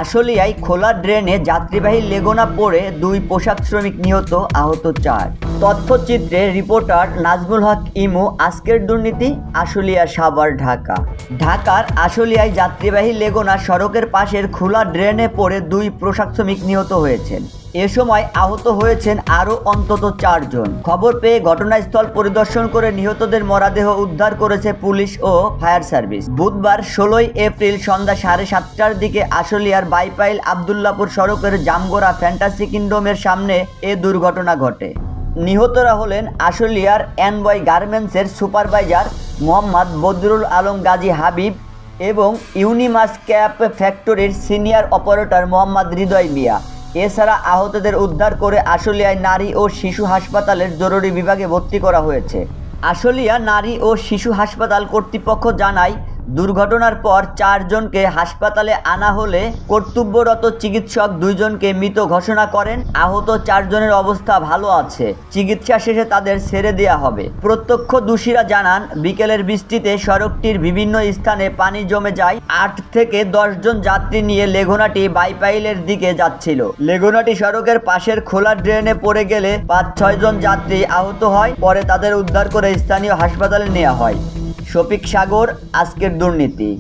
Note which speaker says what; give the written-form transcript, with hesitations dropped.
Speaker 1: আশুলিয়ায় খোলা ড্রেনে যাত্রীবাহী লেগুনা পড়ে 2 পোশাক শ্রমিক নিহত, আহত 4। তথ্যচিত্রে রিপোর্টার নাজমুল হক ইমু। আজকের দুর্নীতি, আশুলিয়া, সাভার, ঢাকা। ঢাকার আশুলিয়ায় যাত্রীবাহী লেগুনা সড়কের পাশের খোলা ড্রেনে পড়ে 2 পোশাক শ্রমিক নিহত হয়েছেন। এ সময় আহত হয়েছেন আরও অন্তত 4 জন। খবর পেয়ে ঘটনাস্থল পরিদর্শন করে নিহতদের মরদেহ উদ্ধার করেছে পুলিশ ও ফায়ার সার্ভিস। বুধবার 16 এপ্রিল সন্ধ্যা 7:30টার দিকে আশুলিয়ার বাইপাইল আবদুল্লাপুর সড়কের জামগোড়া ফ্যান্টাসি কিংডমের সামনে এ দুর্ঘটনা ঘটে। নিহতরা হলেন আশুলিয়ার এনবয় গার্মেন্টসের সুপারভাইজার মোহাম্মদ বদরুল আলম গাজী হাবিব এবং ইউনিমাস ক্যাপ ফ্যাক্টরির সিনিয়র অপারেটর মোহাম্মদ হৃদয় মিয়া। এছাড়া আহতদের উদ্ধার করে আশুলিয়ায় নারী ও শিশু হাসপাতালের জরুরি বিভাগে ভর্তি করা হয়েছে। আশুলিয়া নারী ও শিশু হাসপাতাল কর্তৃপক্ষ জানায়, দুর্ঘটনার পর 4 জনকে হাসপাতালে আনা হলে কর্তব্যরত চিকিৎসক 2 জনকে মৃত ঘোষণা করেন। আহত 4 জনের অবস্থা ভালো আছে, চিকিৎসা শেষে তাদের ছেড়ে দেওয়া হবে। প্রত্যক্ষদর্শীরা জানান, বিকেলের বৃষ্টিতে সড়কটির বিভিন্ন স্থানে পানি জমে যায়। 8 থেকে 10 জন যাত্রী নিয়ে লেগুনাটি বাইপাইলের দিকে যাচ্ছিল। লেগুনাটি সড়কের পাশের খোলা ড্রেনে পড়ে গেলে 5-6 জন যাত্রী আহত হয়। পরে তাদের উদ্ধার করে স্থানীয় হাসপাতালে নেওয়া হয়। শফিক সাগর, আজকের দুর্নীতি।